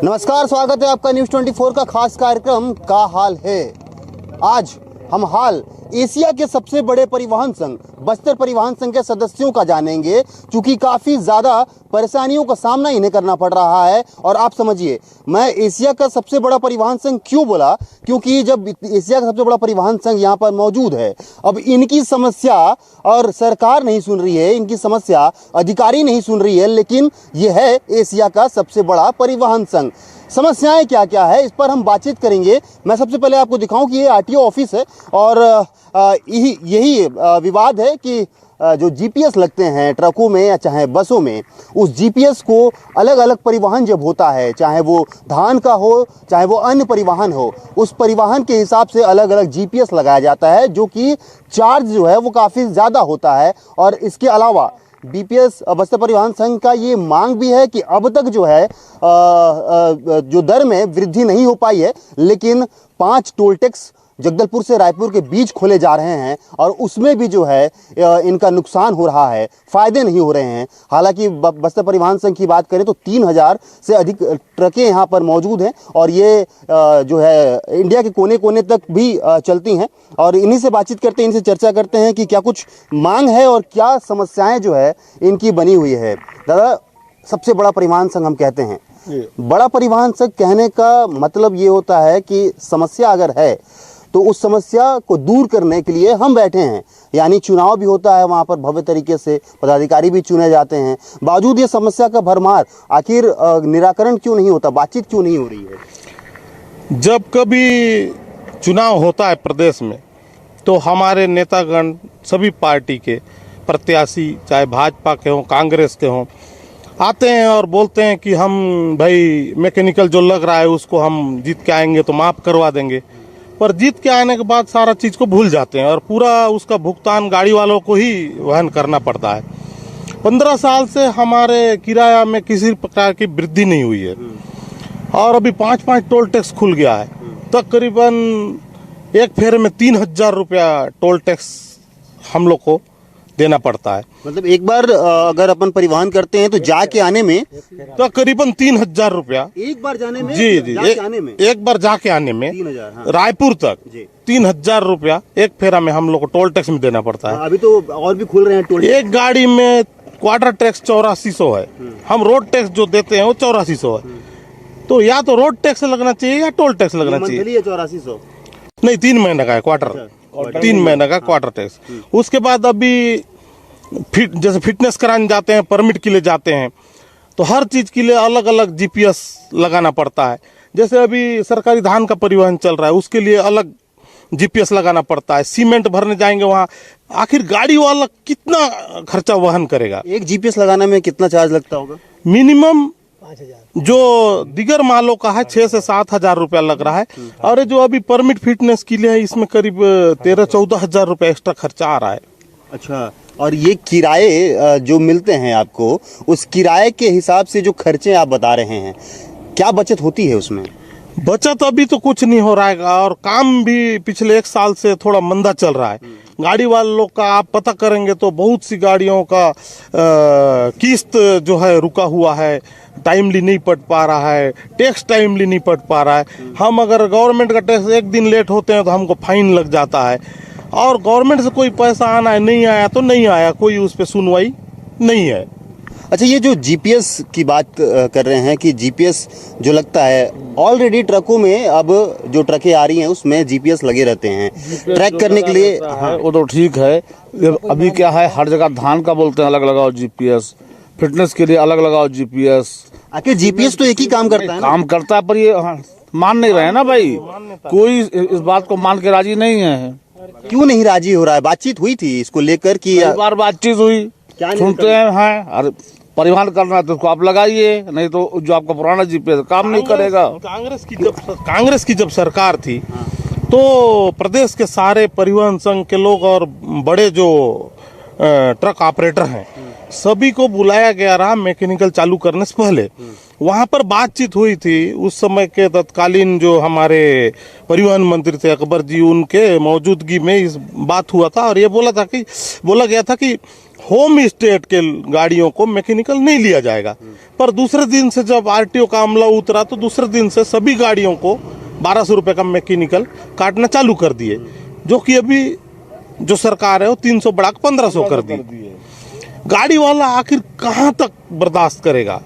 नमस्कार, स्वागत है आपका न्यूज़ 24 का खास कार्यक्रम का हाल है। आज हम हाल एशिया के सबसे बड़े परिवहन संघ बस्तर परिवहन संघ के सदस्यों का जानेंगे, क्योंकि काफ़ी ज़्यादा परेशानियों का सामना इन्हें करना पड़ रहा है। और आप समझिए, मैं एशिया का सबसे बड़ा परिवहन संघ क्यों बोला, क्योंकि जब एशिया का सबसे बड़ा परिवहन संघ यहाँ पर मौजूद है, अब इनकी समस्या और सरकार नहीं सुन रही है, इनकी समस्या अधिकारी नहीं सुन रही है, लेकिन यह है एशिया का सबसे बड़ा परिवहन संघ। समस्याएं क्या क्या है, इस पर हम बातचीत करेंगे। मैं सबसे पहले आपको दिखाऊं कि ये आरटीओ ऑफिस है और यही विवाद है कि जो जीपीएस लगते हैं ट्रकों में या चाहे बसों में, उस जीपीएस को अलग अलग परिवहन जब होता है, चाहे वो धान का हो चाहे वो अन्य परिवहन हो, उस परिवहन के हिसाब से अलग अलग जीपीएस लगाया जाता है, जो कि चार्ज जो है वो काफ़ी ज़्यादा होता है। और इसके अलावा बीपीएस बस्तर परिवहन संघ का ये मांग भी है कि अब तक जो है जो दर में वृद्धि नहीं हो पाई है, लेकिन 5 टोल टैक्स जगदलपुर से रायपुर के बीच खोले जा रहे हैं और उसमें भी जो है इनका नुकसान हो रहा है, फायदे नहीं हो रहे हैं। हालांकि बस्तर परिवहन संघ की बात करें तो 3000 से अधिक ट्रकें यहाँ पर मौजूद हैं और ये जो है इंडिया के कोने कोने तक भी चलती हैं। और इन्हीं से बातचीत करते हैं, इनसे चर्चा करते हैं कि क्या कुछ मांग है और क्या समस्याएं जो है इनकी बनी हुई है। दादा, सबसे बड़ा परिवहन संघ हम कहते हैं, बड़ा परिवहन संघ कहने का मतलब ये होता है कि समस्या अगर है तो उस समस्या को दूर करने के लिए हम बैठे हैं। यानी चुनाव भी होता है, वहाँ पर भव्य तरीके से पदाधिकारी भी चुने जाते हैं। बावजूद ये समस्या का भरमार, आखिर निराकरण क्यों नहीं होता, बातचीत क्यों नहीं हो रही है? जब कभी चुनाव होता है प्रदेश में तो हमारे नेतागण सभी पार्टी के प्रत्याशी, चाहे भाजपा के हों कांग्रेस के हों, आते हैं और बोलते हैं कि हम भाई मैकेनिकल जो लग रहा है उसको हम जीत के आएंगे तो माफ़ करवा देंगे। पर जीत के आने के बाद सारा चीज़ को भूल जाते हैं और पूरा उसका भुगतान गाड़ी वालों को ही वहन करना पड़ता है। 15 साल से हमारे किराया में किसी प्रकार की वृद्धि नहीं हुई है और अभी 5-5 टोल टैक्स खुल गया है। तकरीबन एक फेरे में 3000 रुपया टोल टैक्स हम लोग को देना पड़ता है। मतलब एक बार अगर अपन परिवहन करते हैं तो जाके आने में तकरीबन 3000 रुपया एक बार जाने में, जी आने में एक बार जाके आने में 3000, हाँ। रायपुर तक 3000 रुपया एक फेरा में हम लोग को टोल टैक्स में देना पड़ता है। अभी तो और भी खुल रहे हैं टोल। एक गाड़ी में क्वार्टर टैक्स 8400 है, हम रोड टैक्स जो देते हैं वो 8400 है। तो या तो रोड टैक्स लगना चाहिए या टोल टैक्स लगना चाहिए। 8400 नहीं, 3 महीने का है क्वार्टर, 3 महीने का क्वार्टर टैक्स। उसके बाद अभी जैसे फिटनेस कराने जाते हैं, परमिट के लिए जाते हैं, तो हर चीज़ के लिए अलग अलग जीपीएस लगाना पड़ता है। जैसे अभी सरकारी धान का परिवहन चल रहा है, उसके लिए अलग जीपीएस लगाना पड़ता है। सीमेंट भरने जाएंगे वहाँ, आखिर गाड़ी वाला कितना खर्चा वहन करेगा? एक जीपीएस लगाने में कितना चार्ज लगता होगा? मिनिमम 5000 जो दिगर मालों का है 6 से 7000 रुपया लग रहा है। और जो अभी परमिट फिटनेस के लिए है, इसमें करीब 13-14 हजार रुपया एक्स्ट्रा खर्चा आ रहा है। अच्छा, और ये किराए जो मिलते हैं आपको, उस किराए के हिसाब से जो खर्चे आप बता रहे हैं, क्या बचत होती है उसमें? बचत अभी तो कुछ नहीं हो रहा है और काम भी पिछले 1 साल से थोड़ा मंदा चल रहा है। गाड़ी वाले लोग का आप पता करेंगे तो बहुत सी गाड़ियों का किस्त जो है रुका हुआ है, टाइमली नहीं पट पा रहा है, टैक्स टाइमली नहीं पट पा रहा है। हम अगर गवर्नमेंट का टैक्स एक दिन लेट होते हैं तो हमको फाइन लग जाता है और गवर्नमेंट से कोई पैसा आना है, नहीं आया तो नहीं आया, कोई उस पर सुनवाई नहीं है। अच्छा, ये जो जीपीएस की बात कर रहे हैं कि जीपीएस जो लगता है, ऑलरेडी ट्रकों में अब जो ट्रकें आ रही हैं उसमें जीपीएस लगे रहते हैं ट्रैक करने के लिए। हाँ, वो तो ठीक है। अभी क्या है, हर जगह धान का बोलते हैं अलग लगाओ जीपीएस, फिटनेस के लिए अलग लगाओ जीपीएस। आखिर जीपीएस तो एक ही काम करता है ना? काम करता है, पर ये मान नहीं रहे ना भाई, कोई इस बात को मान के राजी नहीं है। क्यों नहीं राजी हो रहा है? बातचीत हुई थी इसको लेकर कि एक बार बातचीत हुई, सुनते हैं अरे परिवहन करना है तो उसको आप लगाइए, नहीं तो जो आपका पुराना जीपीएस काम नहीं करेगा। कांग्रेस की जब सरकार थी तो प्रदेश के सारे परिवहन संघ के लोग और बड़े जो ट्रक ऑपरेटर हैं सभी को बुलाया गया रहा मैकेनिकल चालू करने से पहले। वहाँ पर बातचीत हुई थी। उस समय के तत्कालीन जो हमारे परिवहन मंत्री थे अकबर जी, उनके मौजूदगी में इस बात हुआ था और ये बोला गया था कि होम स्टेट के गाड़ियों को मैकेनिकल नहीं लिया जाएगा। पर दूसरे दिन से जब आरटीओ का अमला उतरा तो दूसरे दिन से सभी गाड़ियों को 1200 रुपये का मैकेनिकल काटना चालू कर दिए, जो कि अभी जो सरकार है वो 300 बढ़ा के 1500 कर दी। गाड़ी वाला आखिर कहाँ तक बर्दाश्त करेगा?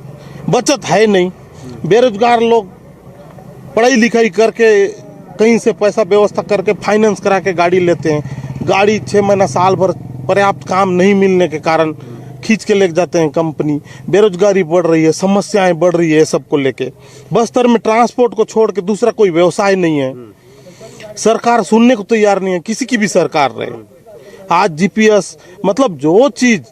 बचत है नहीं, बेरोजगार लोग पढ़ाई लिखाई करके कहीं से पैसा व्यवस्था करके फाइनेंस करा के गाड़ी लेते हैं। गाड़ी 6 महीना साल भर पर्याप्त काम नहीं मिलने के कारण खींच के लेके जाते हैं कंपनी। बेरोजगारी बढ़ रही है, समस्याएं बढ़ रही है, सबको लेके। बस्तर में ट्रांसपोर्ट को छोड़ के दूसरा कोई व्यवसाय नहीं है। सरकार सुनने को तैयार नहीं है, किसी की भी सरकार रहे। आज जीपीएस मतलब जो चीज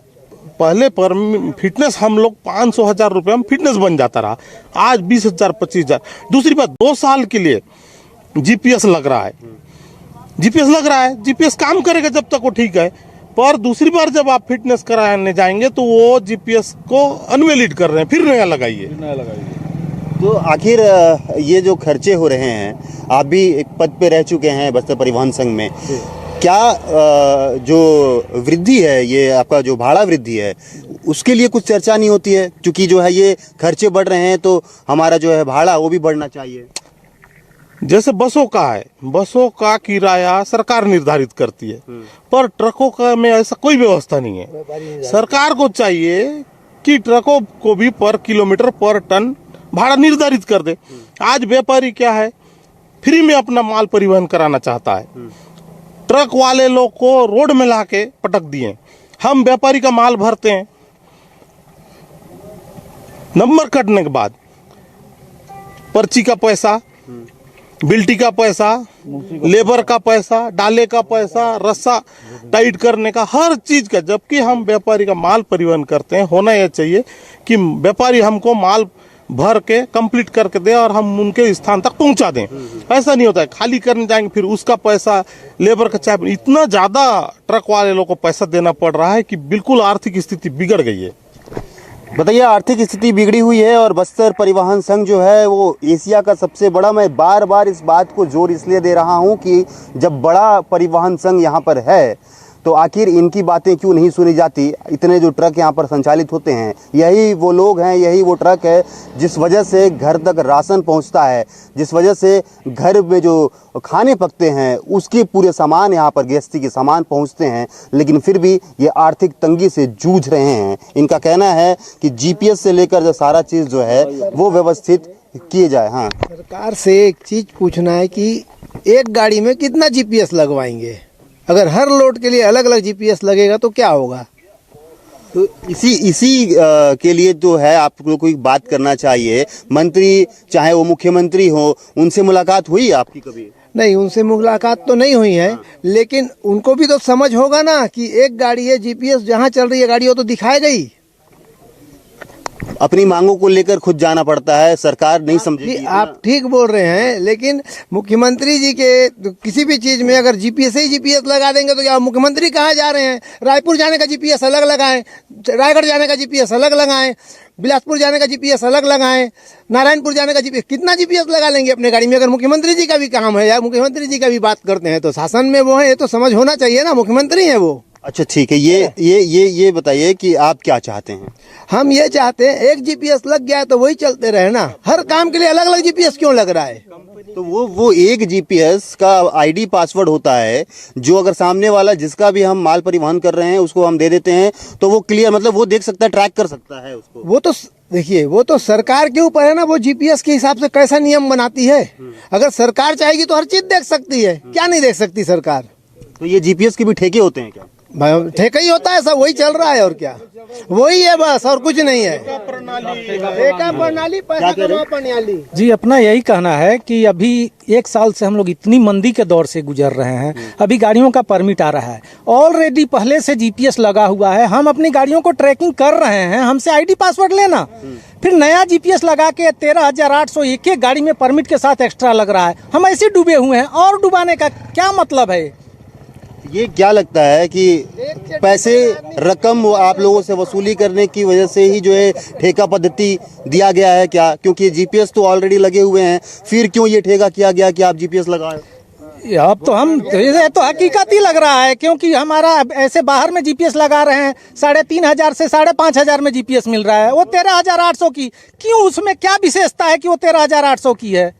पहले पर फिटनेस हम लोग 500,000 रुपये में फिटनेस बन जाता रहा, आज 20,000 25,000। दूसरी बात 2 साल के लिए जीपीएस लग रहा है, जीपीएस काम करेगा जब तक वो ठीक है। पर दूसरी बार जब आप फिटनेस कराने जाएंगे तो वो जीपीएस को अनवैलिड कर रहे हैं, फिर नया लगाइए। तो आखिर ये जो खर्चे हो रहे हैं, आप भी एक पद पे रह चुके हैं बस्तर परिवहन संघ में, क्या जो वृद्धि है, ये आपका जो भाड़ा वृद्धि है, उसके लिए कुछ चर्चा नहीं होती है? क्योंकि जो है ये खर्चे बढ़ रहे हैं तो हमारा जो है भाड़ा वो भी बढ़ना चाहिए। जैसे बसों का है, बसों का किराया सरकार निर्धारित करती है, पर ट्रकों का में ऐसा कोई व्यवस्था नहीं है। सरकार को चाहिए कि ट्रकों को भी पर किलोमीटर पर टन भाड़ा निर्धारित कर दे। आज व्यापारी क्या है, फ्री में अपना माल परिवहन कराना चाहता है। ट्रक वाले लोग को रोड में लाके पटक दिए। हम व्यापारी का माल भरते हैं, नंबर कटने के बाद पर्ची का पैसा, बिल्टी का पैसा, लेबर का पैसा, डाले का पैसा, रस्सा टाइट करने का, हर चीज का। जबकि हम व्यापारी का माल परिवहन करते हैं, होना यह चाहिए कि व्यापारी हमको माल भर के कंप्लीट करके दे और हम उनके स्थान तक पहुंचा दें। ऐसा नहीं होता है, खाली करने जाएंगे फिर उसका पैसा, लेबर का चाहे। इतना ज्यादा ट्रक वाले लोगों को पैसा देना पड़ रहा है कि बिल्कुल आर्थिक स्थिति बिगड़ गई है। बताइए, आर्थिक स्थिति बिगड़ी हुई है और बस्तर परिवहन संघ जो है वो एशिया का सबसे बड़ा, मैं बार बार इस बात को जोर इसलिए दे रहा हूं कि जब बड़ा परिवहन संघ यहाँ पर है तो आखिर इनकी बातें क्यों नहीं सुनी जाती? इतने जो ट्रक यहाँ पर संचालित होते हैं, यही वो लोग हैं, यही वो ट्रक है जिस वजह से घर तक राशन पहुँचता है, जिस वजह से घर में जो खाने पकते हैं उसके पूरे सामान यहाँ पर गृहस्थी के सामान पहुँचते हैं। लेकिन फिर भी ये आर्थिक तंगी से जूझ रहे हैं। इनका कहना है कि जीपीएस से लेकर जो सारा चीज़ जो है वो व्यवस्थित किए जाए। हाँ, सरकार से एक चीज़ पूछना है कि एक गाड़ी में कितना जीपीएस लगवाएंगे? अगर हर लोड के लिए अलग अलग जीपीएस लगेगा तो क्या होगा? तो इसी के लिए जो है आप लोग को एक बात करना चाहिए। मंत्री चाहे वो मुख्यमंत्री हो, उनसे मुलाकात हुई आपकी कभी? नहीं, उनसे मुलाकात तो नहीं हुई है, लेकिन उनको भी तो समझ होगा ना कि एक गाड़ी है, जीपीएस जहाँ चल रही है गाड़ी वो तो दिखाई गई। अपनी मांगों को लेकर खुद जाना पड़ता है, सरकार नहीं समझेगी। आप ठीक बोल रहे हैं, लेकिन मुख्यमंत्री जी के किसी भी चीज में अगर जीपीएस ही जीपीएस लगा देंगे तो क्या मुख्यमंत्री कहाँ जा रहे हैं? रायपुर जाने का जीपीएस अलग लगाएं, रायगढ़ जाने का जीपीएस अलग लगाएं, बिलासपुर जाने का जीपीएस अलग लगाएं, नारायणपुर जाने का जीपीएस, कितना जीपीएस लगा लेंगे अपने गाड़ी में? अगर मुख्यमंत्री जी का भी काम है या मुख्यमंत्री जी का भी बात करते हैं तो शासन में वो है, ये तो समझ होना चाहिए ना, मुख्यमंत्री है वो। अच्छा ठीक है, ये बताइए कि आप क्या चाहते हैं? हम ये चाहते हैं एक जीपीएस लग गया तो वही चलते रहे ना, हर काम के लिए अलग अलग जीपीएस क्यों लग रहा है? तो वो एक जीपीएस का आईडी पासवर्ड होता है, जो अगर सामने वाला जिसका भी हम माल परिवहन कर रहे हैं उसको हम दे देते हैं तो वो क्लियर, मतलब वो देख सकता है, ट्रैक कर सकता है उसको। वो तो देखिए, वो तो सरकार के ऊपर है ना, वो जीपीएस के हिसाब से कैसा नियम बनाती है। अगर सरकार चाहेगी तो हर चीज देख सकती है, क्या नहीं देख सकती सरकार? तो ये जीपीएस के भी ठेके होते हैं क्या? ठेका ही होता है, सब वही चल रहा है और क्या, वही है बस, और कुछ नहीं है। ठेका प्रणाली, पैसा कमाओ प्रणाली। जी, अपना यही कहना है कि अभी 1 साल से हम लोग इतनी मंदी के दौर से गुजर रहे हैं। अभी गाड़ियों का परमिट आ रहा है, ऑलरेडी पहले से जीपीएस लगा हुआ है, हम अपनी गाड़ियों को ट्रैकिंग कर रहे हैं, हमसे आईडी पासवर्ड लेना, फिर नया जीपीएस लगा के 13,800 एक गाड़ी में परमिट के साथ एक्स्ट्रा लग रहा है। हम ऐसे डूबे हुए हैं, और डुबाने का क्या मतलब है? ये क्या लगता है कि पैसे रकम आप लोगों से वसूली करने की वजह से ही जो है ठेका पद्धति दिया गया है क्या? क्योंकि जीपीएस तो ऑलरेडी लगे हुए हैं, फिर क्यों ये ठेका किया गया कि आप जीपीएस लगाए? अब तो ये तो हकीकत ही लग रहा है, क्योंकि हमारा ऐसे बाहर में जीपीएस लगा रहे हैं, 3,500 से 5,500 में जीपीएस मिल रहा है, वो 13,800 की क्यों? उसमें क्या विशेषता है कि वो 13,800 की है?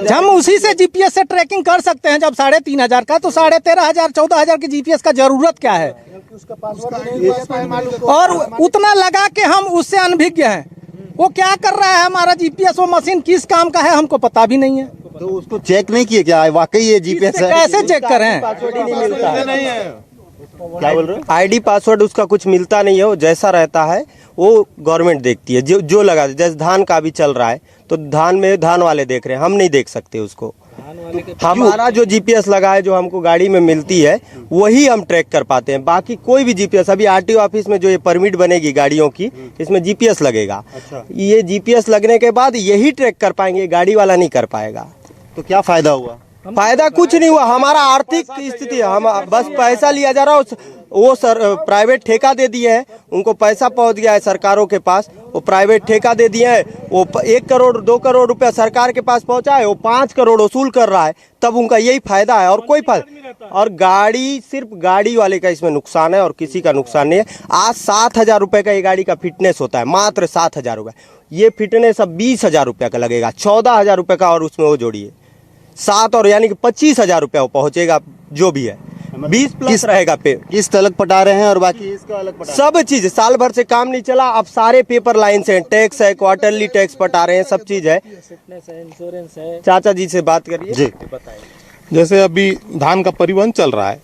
हम उसी से जीपीएस से ट्रैकिंग कर सकते हैं। जब 3,500 का, तो 13,500 14,000 की जीपीएस का जरूरत क्या है? और उतना लगा के हम उससे अनभिज्ञ हैं। वो क्या कर रहा है हमारा जीपीएस, वो मशीन किस काम का है हमको पता भी नहीं है। तो उसको चेक नहीं किए क्या वाकई ये जीपीएस है? कैसे चेक करें? क्या बोल रहे हो? आईडी पासवर्ड उसका कुछ मिलता नहीं है, वो जैसा रहता है वो गवर्नमेंट देखती है। जो लगा, जैसे धान का भी चल रहा है तो धान में धान वाले देख रहे हैं, हम नहीं देख सकते उसको। हमारा जो जीपीएस लगा है, जो हमको गाड़ी में मिलती है, वही हम ट्रैक कर पाते हैं। बाकी कोई भी जीपीएस, अभी आरटीओ ऑफिस में जो ये परमिट बनेगी गाड़ियों की, इसमें जीपीएस लगेगा। ये जीपीएस लगने के बाद यही ट्रैक कर पाएंगे, गाड़ी वाला नहीं कर पाएगा। तो क्या फायदा हुआ? फायदा कुछ नहीं हुआ। हमारा आर्थिक स्थिति, हम बस पैसा लिया जा रहा है। वो सर प्राइवेट ठेका दे दिए हैं, उनको पैसा पहुंच गया है सरकारों के पास, वो प्राइवेट ठेका दे दिए हैं। वो 1 करोड़ 2 करोड़ रुपया सरकार के पास पहुंचा है, वो 5 करोड़ वसूल कर रहा है, तब उनका यही फायदा है और कोई फायदा। और गाड़ी, सिर्फ गाड़ी वाले का इसमें नुकसान है और किसी का नुकसान नहीं है। आज 7,000 रुपये का ये गाड़ी का फिटनेस होता है, मात्र 7,000 रुपये। ये फिटनेस अब 20,000 रुपये का लगेगा, 14,000 रुपये का, और उसमें वो जोड़िए 7 और यानी कि 25,000 रुपया वो पहुंचेगा, जो भी है 20 प्लस रहेगा पे। किस तलक पटा रहे हैं और बाकी इसका अलग पटा? सब चीज, साल भर से काम नहीं चला, अब सारे पेपर लाइन से टैक्स है, क्वार्टरली टैक्स पटा रहे हैं, सब चीज है। इंश्योरेंस है। चाचा जी से बात करिए जी। जैसे अभी धान का परिवहन चल रहा है,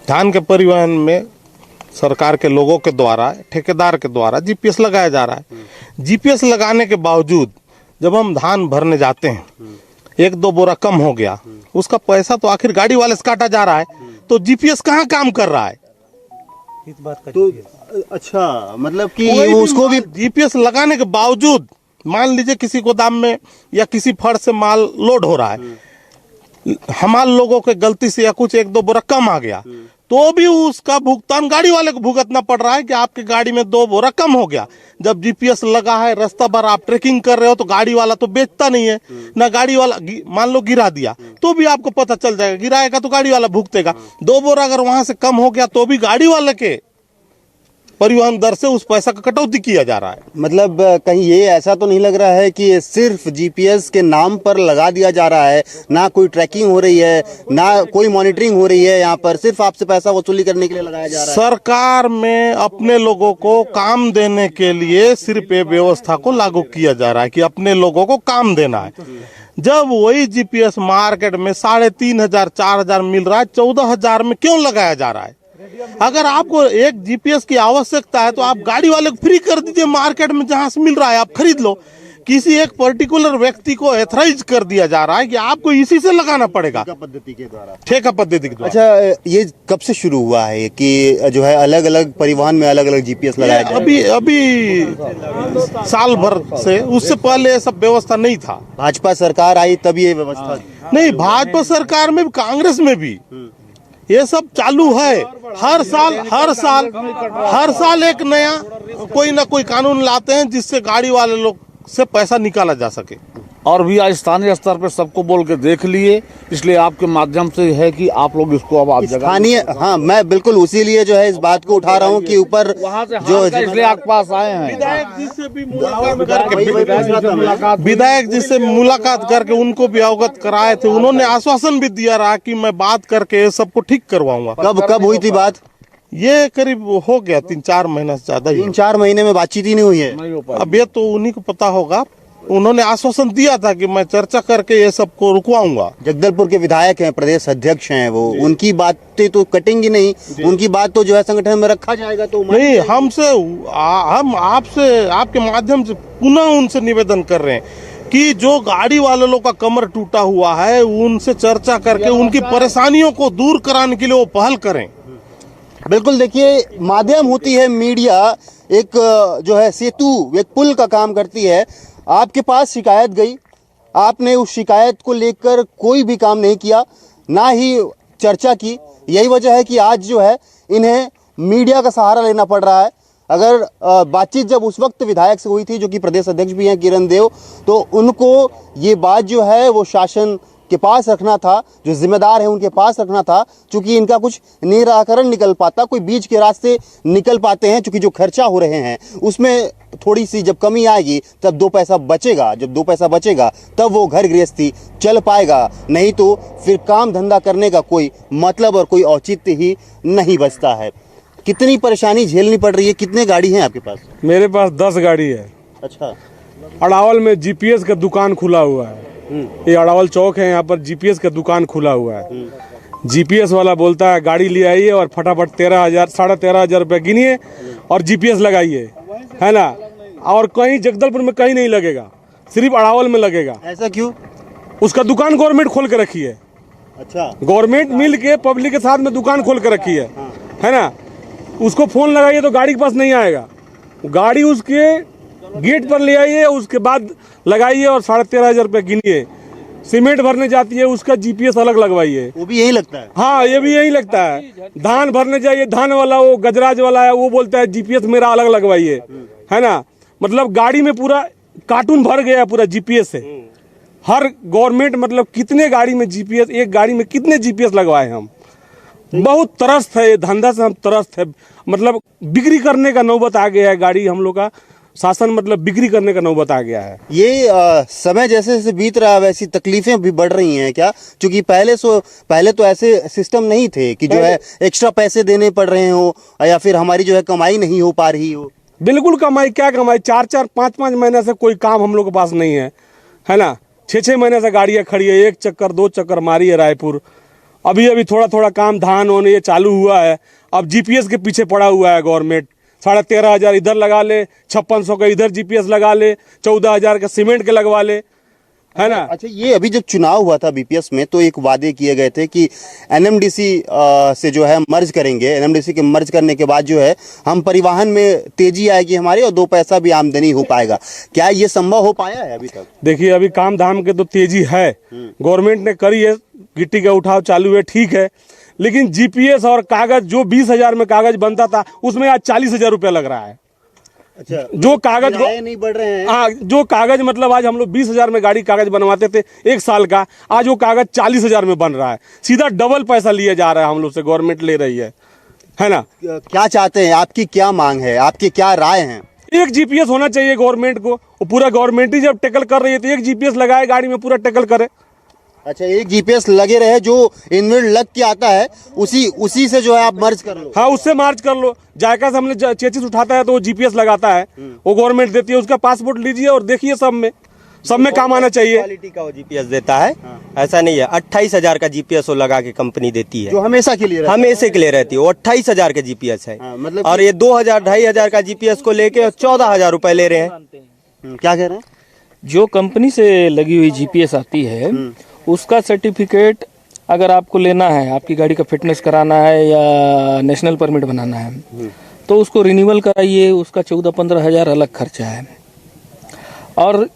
धान के परिवहन में सरकार के लोगों के द्वारा, ठेकेदार के द्वारा जीपीएस लगाया जा रहा है। जीपीएस लगाने के बावजूद जब हम धान भरने जाते हैं, 1-2 बोरा कम हो गया, उसका पैसा तो आखिर गाड़ी वाले से काटा जा रहा है, तो जीपीएस कहाँ काम कर रहा है? इस बात का तो अच्छा, मतलब कि उसको भी जीपीएस लगाने के बावजूद, मान लीजिए किसी गोदाम में या किसी फड़ से माल लोड हो रहा है, हमारे लोगों के गलती से या कुछ 1-2 बोरा कम आ गया, तो भी उसका भुगतान गाड़ी वाले को भुगतना पड़ रहा है कि आपके गाड़ी में 2 बोरा कम हो गया। जब जीपीएस लगा है, रास्ता भर आप ट्रैकिंग कर रहे हो, तो गाड़ी वाला तो बेचता नहीं है ना। गाड़ी वाला मान लो गिरा दिया तो भी आपको पता चल जाएगा, गिराएगा तो गाड़ी वाला भुगतेगा। 2 बोरा अगर वहां से कम हो गया तो भी गाड़ी वाले के परिवहन दर से उस पैसा का कटौती किया जा रहा है। मतलब कहीं ये ऐसा तो नहीं लग रहा है कि सिर्फ जीपीएस के नाम पर लगा दिया जा रहा है, ना कोई ट्रैकिंग हो रही है, ना कोई मॉनिटरिंग हो रही है, यहाँ पर सिर्फ आपसे पैसा वसूली करने के लिए लगाया जा रहा है? सरकार में अपने लोगों को काम देने के लिए सिर्फ ये व्यवस्था को लागू किया जा रहा है कि अपने लोगों को काम देना है। जब वही जीपीएस मार्केट में 3,500 4,000 मिल रहा है, 14,000 में क्यों लगाया जा रहा है? अगर आपको एक जीपीएस की आवश्यकता है तो आप गाड़ी वाले को फ्री कर दीजिए, मार्केट में जहां से मिल रहा है आप खरीद लो। किसी एक पर्टिकुलर व्यक्ति को एथराइज कर दिया जा रहा है कि आपको इसी से लगाना पड़ेगा, ठेका पद्धति के द्वारा। अच्छा, ये कब से शुरू हुआ है कि जो है अलग अलग परिवहन में अलग अलग जीपीएस लगाया जाए? अभी साल भर से, उससे पहले ये सब व्यवस्था नहीं था। भाजपा सरकार आई तब ये व्यवस्था? नहीं, भाजपा सरकार में भी, कांग्रेस में भी ये सब चालू है। हर साल एक नया कोई ना कोई कानून लाते हैं जिससे गाड़ी वाले लोग से पैसा निकाला जा सके। और भी आज स्थानीय स्तर पर सबको बोल के देख लिए, इसलिए आपके माध्यम से है कि आप लोग इसको अब आप स्थानीय, हाँ मैं बिल्कुल उसी लिए जो है इस बात को उठा रहा हूँ कि ऊपर जो इसलिए आपके पास आए हैं। विधायक जी से भी मुलाकात करके उनको भी अवगत कराए थे। उन्होंने आश्वासन भी दिया रहा कि मैं बात करके सबको ठीक करवाऊंगा। कब हुई थी बात? ये करीब हो गया 3-4 महीना से ज्यादा। 3-4 महीने में बातचीत ही नहीं हुई है? अब ये तो उन्हीं को पता होगा। उन्होंने आश्वासन दिया था कि मैं चर्चा करके ये सबको रुकवाऊंगा। जगदलपुर के विधायक हैं, प्रदेश अध्यक्ष हैं वो, उनकी बातें तो कटेंगी नहीं, उनकी बात तो जो है संगठन में रखा जाएगा। तो नहीं, हम आपसे, आपके माध्यम से पुनः उनसे निवेदन कर रहे हैं कि जो गाड़ी वाले लोग का कमर टूटा हुआ है, उनसे चर्चा करके उनकी परेशानियों को दूर कराने के लिए वो पहल करें। बिल्कुल, देखिए माध्यम होती है मीडिया, एक जो है सेतु, एक पुल का काम करती है। आपके पास शिकायत गई, आपने उस शिकायत को लेकर कोई भी काम नहीं किया, ना ही चर्चा की। यही वजह है कि आज जो है इन्हें मीडिया का सहारा लेना पड़ रहा है। अगर बातचीत जब उस वक्त विधायक से हुई थी, जो कि प्रदेश अध्यक्ष भी हैं किरण देव, तो उनको ये बात जो है वो शासन के पास रखना था, जो जिम्मेदार है उनके पास रखना था, क्योंकि इनका कुछ निराकरण निकल पाता, कोई बीच के रास्ते निकल पाते हैं, क्योंकि जो खर्चा हो रहे हैं उसमें थोड़ी सी जब कमी आएगी तब 2 पैसा बचेगा, जब 2 पैसा बचेगा तब वो घर गृहस्थी चल पाएगा, नहीं तो फिर काम धंधा करने का कोई मतलब और कोई औचित्य ही नहीं बचता है। कितनी परेशानी झेलनी पड़ रही है? कितने गाड़ी हैं आपके पास? मेरे पास 10 गाड़ी है। अच्छा। अड़ावल में जीपीएस का दुकान खुला हुआ है। ये अड़ावल चौक है, यहाँ पर जीपीएस का दुकान खुला हुआ है। जीपीएस वाला बोलता है गाड़ी ले आइए और फटाफट 13,000 13,500 रुपये गिनिए और जीपीएस लगाइए, है ना। और कहीं जगदलपुर में कहीं नहीं लगेगा, सिर्फ अड़ावल में लगेगा। ऐसा क्यों? उसका दुकान गवर्नमेंट खोल के रखी है। अच्छा। गवर्नमेंट मिल के पब्लिक के साथ में दुकान खोल के रखी है ना। उसको फोन लगाइए तो गाड़ी के पास नहीं आएगा, गाड़ी उसके गेट पर ले आइए, उसके बाद लगाइए और 13,500 रुपये गिनिए। सीमेंट भरने जाती है, उसका जीपीएस अलग लगवाइए, वो भी यही लगता है। हाँ, ये भी यही लगता है। धान भरने जाइए, धान वाला वो गजराज वाला है, वो बोलता है जीपीएस मेरा अलग लगवाइए, है ना। मतलब गाड़ी में पूरा कार्टून भर गया पूरा जीपीएस से। हर गवर्नमेंट मतलब कितने गाड़ी में जीपीएस, एक गाड़ी में कितने जीपीएस लगवाए हम। बहुत त्रस्त है ये धंधा से, हम त्रस्त है। मतलब बिक्री करने का नौबत आ गया है, गाड़ी हम लोग का शासन मतलब बिक्री करने का नौबत आ गया है। ये समय जैसे जैसे बीत रहा है वैसी तकलीफें भी बढ़ रही हैं क्या? क्योंकि पहले तो ऐसे सिस्टम नहीं थे कि जो है एक्स्ट्रा पैसे देने पड़ रहे हो या फिर हमारी जो है कमाई नहीं हो पा रही हो। बिल्कुल कमाई, क्या कमाई, 4-4 5-5 महीने से कोई काम हम लोग के पास नहीं है ना। 6-6 महीने से गाड़ियाँ खड़ी है, 1 चक्कर 2 चक्कर मारी है रायपुर। अभी थोड़ा काम धान होने ये चालू हुआ है। अब जीपीएस के पीछे पड़ा हुआ है गवर्नमेंट। 13,500 इधर लगा ले, 5600 का इधर जीपीएस लगा ले, 14,000 का सीमेंट के लगवा ले, है ना। अच्छा, ये अभी जब चुनाव हुआ था बीपीएस में तो एक वादे किए गए थे कि एनएमडीसी से जो है मर्ज करेंगे, एनएमडीसी के मर्ज करने के बाद जो है हम परिवहन में तेजी आएगी हमारी और 2 पैसा भी आमदनी हो पाएगा। क्या ये संभव हो पाया है अभी तक? देखिए, अभी काम धाम के तो तेजी है, गवर्नमेंट ने करी है, गिट्टी का उठाव चालू है, ठीक है। लेकिन जीपीएस और कागज, जो 20,000 में कागज बनता था उसमें आज 40,000 रुपया लग रहा है। अच्छा, जो कागज नहीं बढ़ रहे हैं। हाँ, जो कागज मतलब आज हम लोग 20,000 में गाड़ी कागज बनवाते थे 1 साल का, आज वो कागज 40,000 में बन रहा है। सीधा डबल पैसा लिया जा रहा है हम लोग से, गवर्नमेंट ले रही है ना। क्या चाहते हैं? आपकी क्या मांग है? आपकी क्या राय है? एक जीपीएस होना चाहिए गवर्नमेंट को। वो पूरा गवर्नमेंट ही जब टैकल कर रही है तो एक जीपीएस लगाए गाड़ी में, पूरा टैकल करे। अच्छा, एक जीपीएस लगे रहे, जो इनबिल्ट लग के आता है उसी से जो है आप मर्ज कर लो। हाँ, उससे मार्च कर लो। जायका से हमने चेचिस उठाता है तो वो जीपीएस लगाता है, वो गवर्नमेंट देती है। उसका पासपोर्ट लीजिए और देखिए, सब में काम आना चाहिए। क्वालिटी का वो जीपीएस देता है, ऐसा नहीं है। 28,000 का जीपीएस वो लगा के कंपनी देती है, जो हमेशा के लिए रहती है। वो 28,000 का जीपीएस है। मतलब और ये 2,000 2,500 का जीपीएस को लेके 14,000 रुपए ले रहे हैं। क्या कह रहे हैं? जो कंपनी से लगी हुई जीपीएस आती है उसका सर्टिफिकेट अगर आपको लेना है, आपकी गाड़ी का फिटनेस कराना है या नेशनल परमिट बनाना है तो उसको रिन्यूअल कराइए, उसका 14-15 हज़ार अलग खर्चा है। और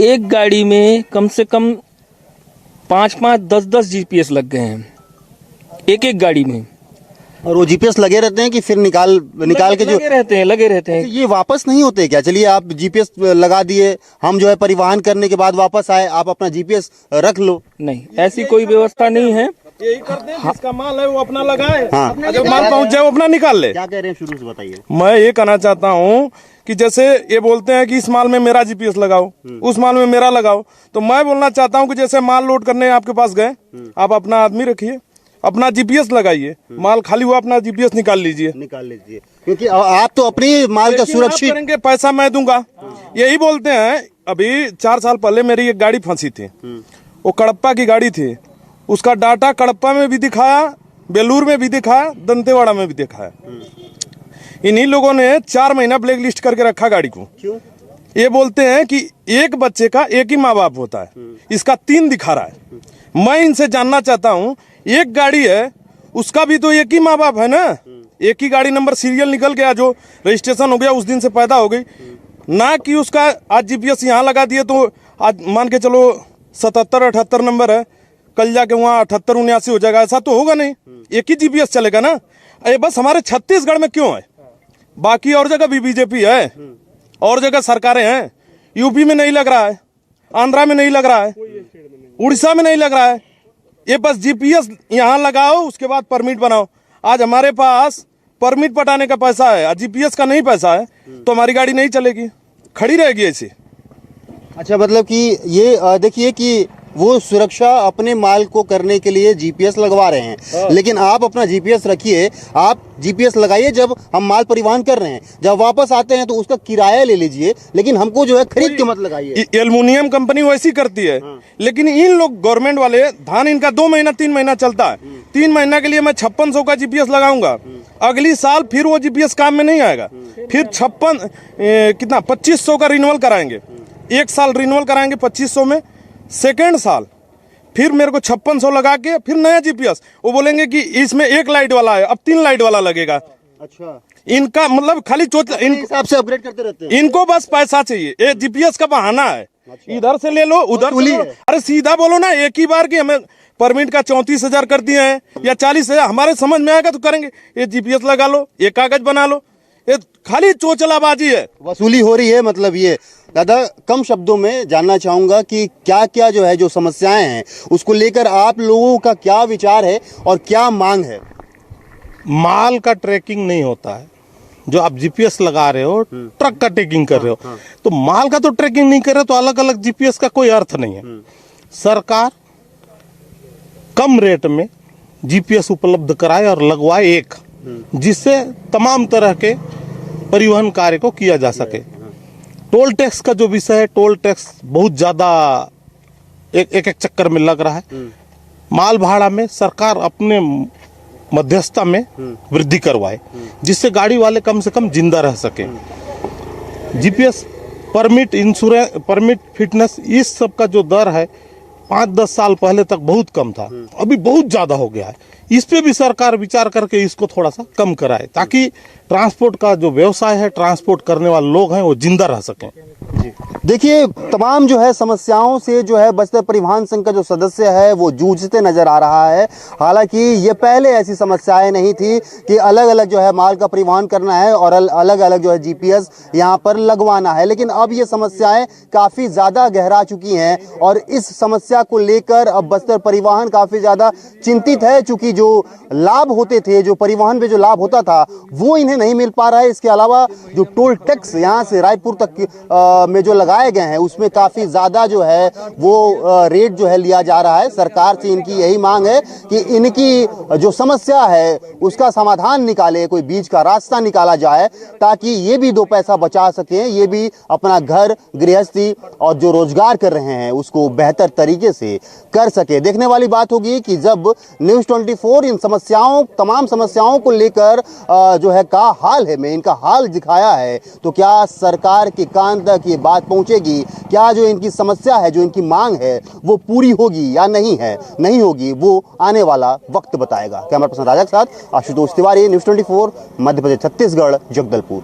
एक गाड़ी में कम से कम 5-5, 10-10 जीपीएस लग गए हैं एक गाड़ी में। और वो जीपीएस लगे रहते हैं कि फिर निकाल के जो लगे रहते हैं। ये वापस नहीं होते क्या? चलिए, आप जीपीएस लगा दिए, हम जो है परिवहन करने के बाद वापस आए, आप अपना जीपीएस रख लो। नहीं, ऐसी कोई व्यवस्था नहीं है। यही कर दें, जिसका माल है वो अपना लगाए, हाँ। जब माल पहुंच जाए वो अपना निकाल ले। क्या कह रहे हैं, शुरू से बताइए। मैं ये कहना चाहता हूँ कि जैसे ये बोलते हैं कि इस माल में मेरा जीपीएस लगाओ, उस माल में मेरा लगाओ, तो मैं बोलना चाहता हूँ कि जैसे माल लोड करने आपके पास गए, आप अपना आदमी रखिए, अपना जीपीएस लगाइए, माल खाली हुआ अपना जीपीएस निकाल लीजिए, क्योंकि आप तो अपनी माल का सुरक्षित करेंगे, पैसा मैं दूंगा। यही बोलते हैं। अभी 4 साल पहले मेरी एक गाड़ी फंसी थी, वो कड़प्पा की गाड़ी थी। उसका डाटा कड़प्पा में भी दिखाया, बेलूर में भी दिखाया, दंतेवाड़ा में भी दिखाया। इन्हीं लोगों ने 4 महीना ब्लैक लिस्ट करके रखा गाड़ी को। क्यों? ये बोलते हैं कि एक बच्चे का एक ही माँ बाप होता है, इसका 3 दिखा रहा है। मैं इनसे जानना चाहता हूँ, एक गाड़ी है उसका भी तो एक ही माँ बाप है ना, एक ही गाड़ी नंबर सीरियल निकल गया, जो रजिस्ट्रेशन हो गया उस दिन से पैदा हो गई ना, कि उसका आज जीपीएस यहाँ लगा दिए तो आज मान के चलो 77-78 नंबर है, कल जाके वहाँ 78-79 हो जाएगा, ऐसा तो होगा नहीं। एक ही जीपीएस चलेगा ना। ये बस हमारे छत्तीसगढ़ में क्यों है, बाकी और जगह भी बीजेपी है, और जगह सरकारें हैं। यूपी में नहीं लग रहा है, आंध्रा में नहीं लग रहा है, उड़ीसा में नहीं लग रहा है। ये बस जीपीएस यहाँ लगाओ, उसके बाद परमिट बनाओ। आज हमारे पास परमिट पटाने का पैसा है, जीपीएस का नहीं पैसा है, तो हमारी गाड़ी नहीं चलेगी, खड़ी रहेगी ऐसी। अच्छा, मतलब कि ये देखिए कि वो सुरक्षा अपने माल को करने के लिए जीपीएस लगवा रहे हैं, लेकिन आप अपना जीपीएस रखिए, आप जीपीएस लगाइए जब हम माल परिवहन कर रहे हैं, जब वापस आते हैं तो उसका किराया ले लीजिए, लेकिन हमको जो है खरीद के मत लगाइए। एल्युमिनियम कंपनी वैसी करती है, लेकिन इन लोग गवर्नमेंट वाले धान इनका 2 महीना 3 महीना चलता है। 3 महीना के लिए मैं 5600 का जीपीएस लगाऊंगा, अगली साल फिर वो जीपीएस काम में नहीं आएगा, फिर 2500 का रिन्यूअल कराएंगे। 1 साल रिन्यूअल कराएंगे 2500 में, सेकेंड साल फिर मेरे को 5600 लगा के फिर नया जीपीएस। वो बोलेंगे कि इसमें 1 लाइट वाला है, अब 3 लाइट वाला लगेगा। अच्छा, इनका मतलब खाली हिसाब से अपग्रेड करते रहते हैं। इनको बस पैसा चाहिए, ये जीपीएस का बहाना है। इधर से ले लो, उधर से ले लो। अरे सीधा बोलो ना, एक ही बार की हमें परमिट का 34,000 कर दिए हैं या 40,000, हमारे समझ में आएगा तो करेंगे। ये जीपीएस लगा लो, ये कागज बना लो, ये खाली चोचलाबाजी है, वसूली हो रही है। मतलब ये दादा, कम शब्दों में जानना चाहूंगा कि क्या क्या जो है, जो समस्याएं हैं, उसको लेकर आप लोगों का क्या विचार है और क्या मांग है। माल का ट्रैकिंग नहीं होता है, जो आप जीपीएस लगा रहे हो, ट्रक का ट्रैकिंग कर रहे हो, तो माल का तो ट्रैकिंग नहीं कर रहे, तो अलग अलग जीपीएस का कोई अर्थ नहीं है। सरकार कम रेट में जीपीएस उपलब्ध कराए और लगवाए एक, जिससे तमाम तरह के परिवहन कार्य को किया जा सके। टोल टैक्स का जो विषय है, टोल टैक्स बहुत ज्यादा एक चक्कर में लग रहा है। माल भाड़ा में सरकार अपने मध्यस्थता में वृद्धि करवाए, जिससे गाड़ी वाले कम से कम जिंदा रह सके। GPS, permit, insurance, permit, fitness, इस सब का जो दर है 5-10 साल पहले तक बहुत कम था, अभी बहुत ज्यादा हो गया है। इस पे भी सरकार विचार करके इसको थोड़ा सा कम कराए, ताकि ट्रांसपोर्ट का जो व्यवसाय है, ट्रांसपोर्ट करने वाले लोग हैं, वो जिंदा रह सकें। देखिए, तमाम जो है समस्याओं से जो है बस्तर परिवहन संघ का जो सदस्य है वो जूझते नजर आ रहा है। हालांकि ये पहले ऐसी समस्याएं नहीं थी कि अलग अलग जो है माल का परिवहन करना है और अलग अलग जो है जीपीएस यहाँ पर लगवाना है, लेकिन अब ये समस्याएं काफ़ी ज़्यादा गहरा चुकी हैं और इस समस्या को लेकर अब बस्तर परिवहन काफ़ी ज़्यादा चिंतित है, चूँकि जो लाभ होते थे, जो परिवहन में जो लाभ होता था, वो इन्हें नहीं मिल पा रहा है। इसके अलावा जो टोल टैक्स यहाँ से रायपुर तक में जो लगाए गए हैं, उसमें काफ़ी ज़्यादा जो है वो रेट जो है लिया जा रहा है। सरकार से इनकी यही मांग है कि इनकी जो समस्या है उसका समाधान निकाले, कोई बीच का रास्ता निकाला जाए, ताकि ये भी 2 पैसा बचा सकें, ये भी अपना घर गृहस्थी और जो रोजगार कर रहे हैं उसको बेहतर तरीके से कर सके। देखने वाली बात होगी कि जब न्यूज़ 24 इन समस्याओं, तमाम समस्याओं को लेकर जो है का हाल है में इनका हाल दिखाया है, तो क्या सरकार के कान तक ये बात पहुंचेगी? क्या जो इनकी समस्या है, जो इनकी मांग है, वो पूरी होगी या नहीं होगी, वो आने वाला वक्त बताएगा। कैमरा पर्सन राजा के साथ आशुतोष तिवारी, न्यूज़ 24, मध्य प्रदेश, छत्तीसगढ़, जगदलपुर।